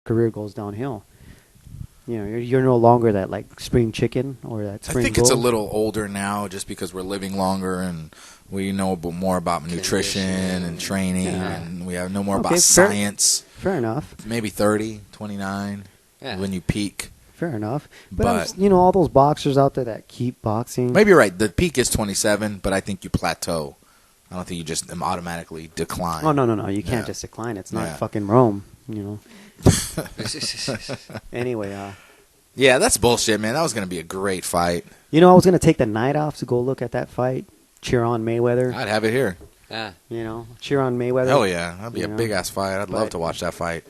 career goes downhill. You know, you're no longer that like spring chicken or that spring I think bull. it's a little older now just because we're living longer and we know more about nutrition and training and we have no more about science. Fair enough. Maybe 30, 29 when you peak. Fair enough. But you know, all those boxers out there that keep boxing. Maybe you're right. The peak is 27, but I think you plateau. I don't think you just automatically decline. Oh, no. You can't just decline. It's not fucking Rome, you know. Anyway, yeah, that's bullshit, man. That was going to be a great fight. You know, I was going to take the night off to go look at that fight, cheer on Mayweather. I'd have it here. Yeah. You know, cheer on Mayweather. Hell yeah. That'd be a big-ass fight. I'd love to watch that fight.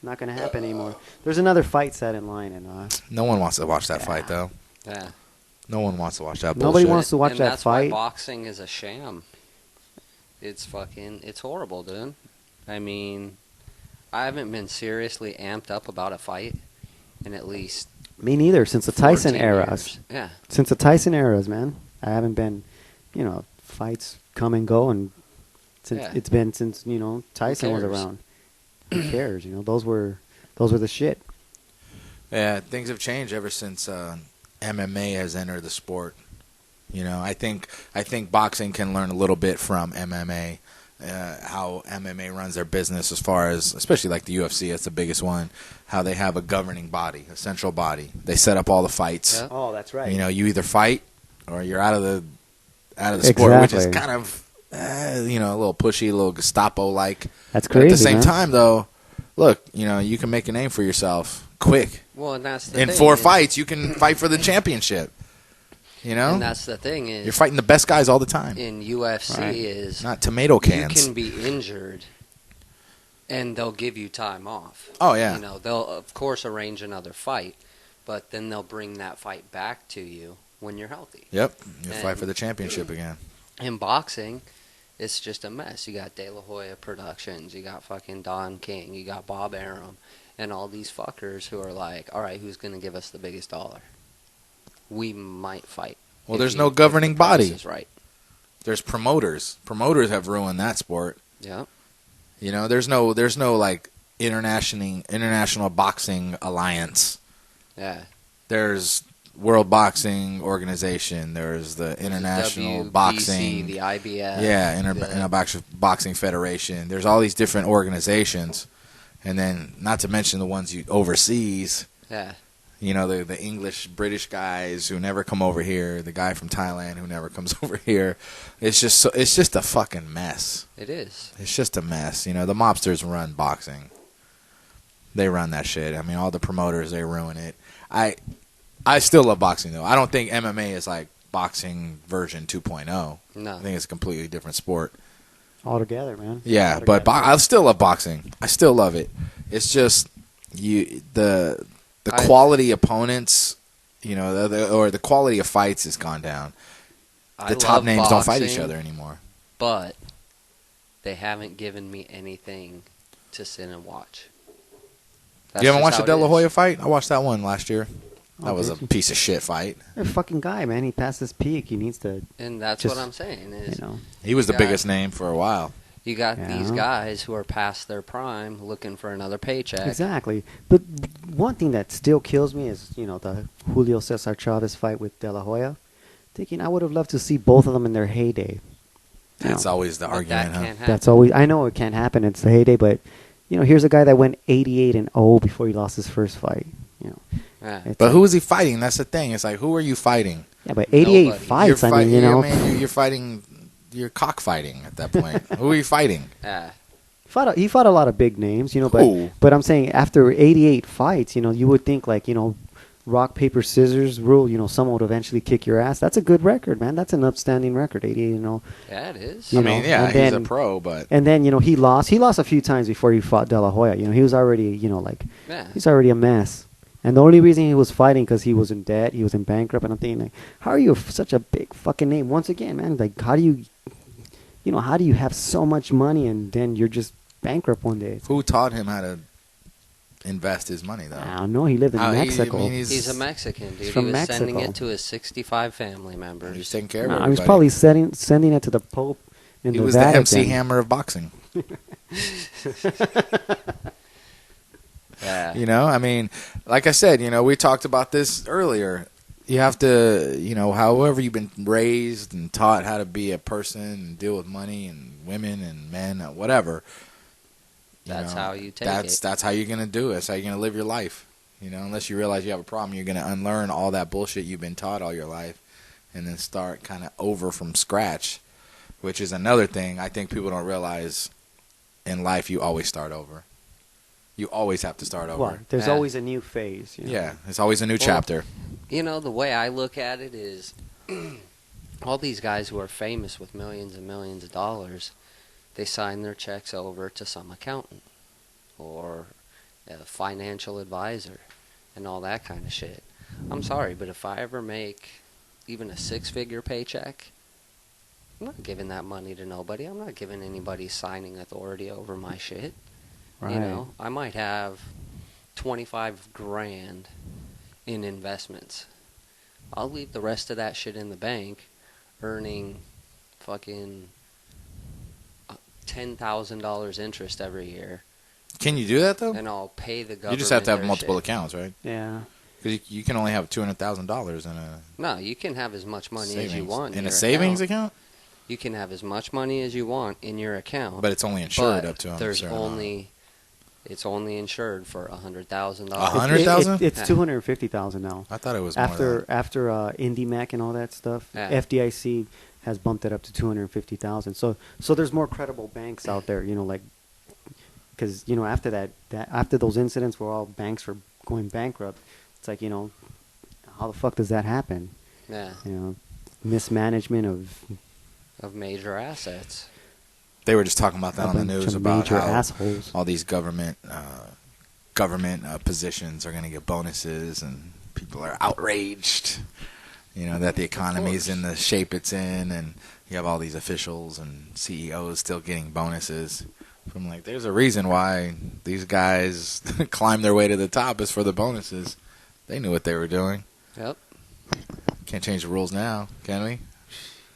Not going to happen anymore. There's another fight set in line. And no one wants to watch that fight, though. Yeah. No one wants to watch that bullshit. Nobody wants to watch that that's fight. Why boxing is a sham. It's horrible, dude. I mean, I haven't been seriously amped up about a fight in at least me neither, since the Tyson eras. Years. Yeah. Since the Tyson eras, man. I haven't been, you know, fights come and go, and since it's been since, you know, Tyson was around. Who cares? You know, those were the shit. Yeah, things have changed ever since MMA has entered the sport. You know, I think boxing can learn a little bit from MMA, how MMA runs their business as far as, especially like the UFC, that's the biggest one, how they have a governing body, a central body. They set up all the fights. Yeah. Oh, that's right. You know, you either fight or you're out of the sport, which is kind of, you know, a little pushy, a little Gestapo-like. That's crazy, but at the same time, though, look, you know, you can make a name for yourself quick. Well, and that's the In thing 4 fights, you can fight for the championship. You know? And that's the thing is... You're fighting the best guys all the time. In UFC is... Not tomato cans. You can be injured, and they'll give you time off. Oh, yeah. You know, they'll, of course, arrange another fight, but then they'll bring that fight back to you when you're healthy. Yep. You'll fight for the championship again. In boxing, it's just a mess. You got De La Hoya Productions, you got fucking Don King, you got Bob Arum, and all these fuckers who are like, all right, who's going to give us the biggest dollar? We might fight. Well, there's no governing body. Right. There's promoters. Promoters have ruined that sport. Yeah. You know, there's no like international boxing alliance. Yeah. There's World Boxing Organization. There's the International WBC, Boxing, the IBF. Yeah, International Boxing Federation. There's all these different organizations, and then not to mention the ones overseas. Yeah. You know, the English, British guys who never come over here, the guy from Thailand who never comes over here. It's just a fucking mess. It is. It's just a mess. You know, the mobsters run boxing. They run that shit. I mean, all the promoters, they ruin it. I still love boxing, though. I don't think MMA is like boxing version 2.0. No. I think it's a completely different sport. Altogether, man. Yeah, but I still love boxing. I still love it. It's just the quality opponents, you know, the quality of fights has gone down. The top names don't fight each other anymore. But they haven't given me anything to sit and watch. You haven't watched the De La Hoya fight? I watched that one last year. That was a piece of shit fight. You're a fucking guy, man. He passed his peak. He needs to. And that's what I'm saying. Is, you know, he was the biggest name for a while. You got these guys who are past their prime looking for another paycheck. Exactly. But one thing that still kills me is, you know, the Julio Cesar Chavez fight with De La Hoya. Thinking I would have loved to see both of them in their heyday. That's always the argument, huh? That's always. I know it can't happen. It's the heyday, but you know, here's a guy that went 88-0 before he lost his first fight. You know. Yeah. But who is he fighting? That's the thing. It's like, who are you fighting? Yeah, but 88 fights. I mean, you know, you're fighting. You're cockfighting at that point. Who are you fighting? Yeah. He fought a lot of big names, you know. But I'm saying after 88 fights, you know, you would think like, you know, rock paper scissors rule. You know, someone would eventually kick your ass. That's a good record, man. That's an upstanding record. 88, you know. Yeah, it is. I mean, yeah, he's a pro, but and then you know he lost. He lost a few times before he fought De La Hoya. You know, he was already, you know, like he's already a mess. And the only reason he was fighting because he was in debt, he was in bankrupt, and I'm thinking, like, how are you such a big fucking name? Once again, man, like, how do you have so much money and then you're just bankrupt one day? Who taught him how to invest his money, though? I don't know. He lived in Mexico. He's a Mexican, dude. He's from he was Mexico. sending it to his 65 family members. He's taking care of everybody. He was probably sending it to the Pope in the Vatican. He was the MC Hammer of boxing. Yeah. You know, I mean, like I said, you know, we talked about this earlier. You have to, you know, however you've been raised and taught how to be a person and deal with money and women and men, whatever. That's how you take it. That's how you're going to do it. That's how you're going to live your life. You know, unless you realize you have a problem, you're going to unlearn all that bullshit you've been taught all your life and then start kind of over from scratch, which is another thing I think people don't realize. In life, you always start over. You always have to start over. Well, there's always a new phase. You know? Yeah, it's always a new chapter. You know, the way I look at it is all these guys who are famous with millions and millions of dollars, they sign their checks over to some accountant or a financial advisor and all that kind of shit. I'm sorry, but if I ever make even a 6-figure paycheck, I'm not giving that money to nobody. I'm not giving anybody signing authority over my shit. Right. You know, I might have 25 grand in investments. I'll leave the rest of that shit in the bank, earning fucking $10,000 interest every year. Can you do that though? And I'll pay the government. You just have to have multiple shit. Accounts, right? Yeah. Because you can only have $200,000 in a. No, you can have as much money as you want in a savings account. You can have as much money as you want in your account, but it's only insured up to. It's only insured for $100,000. $100,000? It's $250,000 now. I thought it was after more IndyMac and all that stuff. Yeah. FDIC has bumped it up to $250,000. So there's more credible banks out there. You know, like because you know after after those incidents where all banks were going bankrupt, it's like, you know, how the fuck does that happen? Yeah. You know, mismanagement of major assets. They were just talking about that on the news about how assholes. all these government positions are going to get bonuses, and people are outraged. You know that the economy is in the shape it's in, and you have all these officials and CEOs still getting bonuses. I'm like, there's a reason why these guys climb their way to the top is for the bonuses. They knew what they were doing. Yep. Can't change the rules now, can we?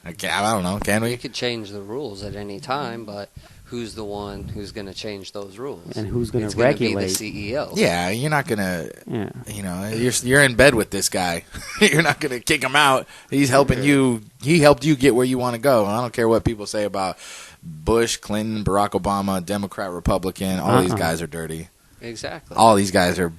I don't know. Can we? You could change the rules at any time, but who's the one who's going to change those rules? And who's going to It's regulate? going to be the CEO. Yeah, you're not going to, you know, you're in bed with this guy. You're not going to kick him out. He's helping you. He helped you get where you want to go. And I don't care what people say about Bush, Clinton, Barack Obama, Democrat, Republican. All these guys are dirty. Exactly. All these guys are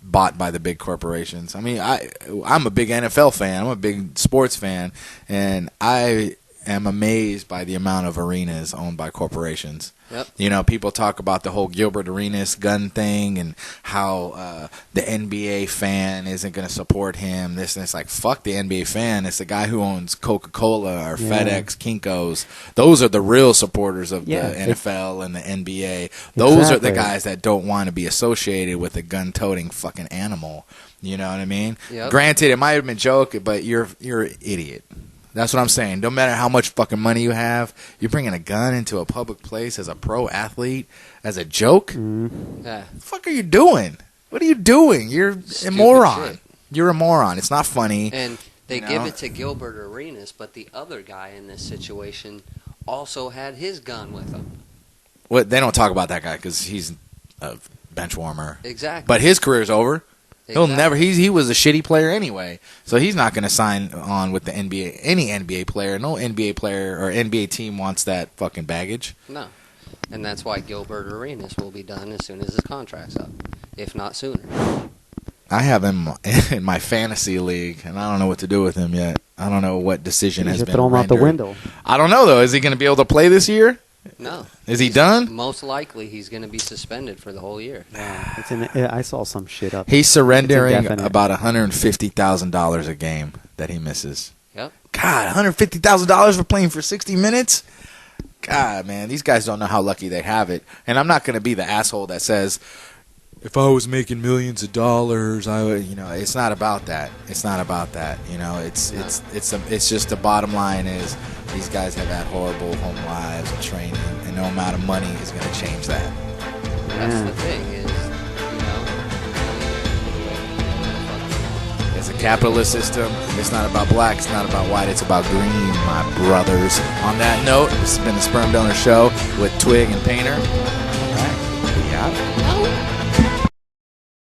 bought by the big corporations. I mean, I'm a big NFL fan. I'm a big sports fan, and I am amazed by the amount of arenas owned by corporations. Yep. You know, people talk about the whole Gilbert Arenas gun thing and how the NBA fan isn't going to support him. This and it's like, fuck the NBA fan. It's the guy who owns Coca-Cola or FedEx, Kinko's. Those are the real supporters of the NFL and the NBA. Those are the guys that don't want to be associated with a gun-toting fucking animal. You know what I mean? Yep. Granted, it might have been a joke, but you're an idiot. That's what I'm saying. No matter how much fucking money you have, you're bringing a gun into a public place as a pro athlete as a joke? Yeah. What the fuck are you doing? What are you doing? You're a moron. Shit. You're a moron. It's not funny. And they give it to Gilbert Arenas, but the other guy in this situation also had his gun with him. Well, they don't talk about that guy because he's a bench warmer. Exactly. But his career's over. Exactly. He'll never. He was a shitty player anyway, so he's not going to sign on with the NBA. Any NBA player, no NBA player or NBA team wants that fucking baggage. No, and that's why Gilbert Arenas will be done as soon as his contract's up, if not sooner. I have him in my fantasy league, and I don't know what to do with him yet. I don't know what decision has been throw him out the rendered. window. I don't know though. Is he going to be able to play this year? No. Is he done? Most likely, he's going to be suspended for the whole year. I saw some shit up. He's surrendering about $150,000 a game that he misses. Yep. God, $150,000 for playing for 60 minutes? God, man, these guys don't know how lucky they have it. And I'm not going to be the asshole that says, if I was making millions of dollars, I would, you know, it's not about that. It's not about that. You know, it's just the bottom line is these guys have had horrible home lives and training, and no amount of money is going to change that. That's the thing is, you know, It's a capitalist system. It's not about black. It's not about white. It's about green, my brothers. On that note, this has been the Sperm Donor Show with Twig and Painter. All right. We out.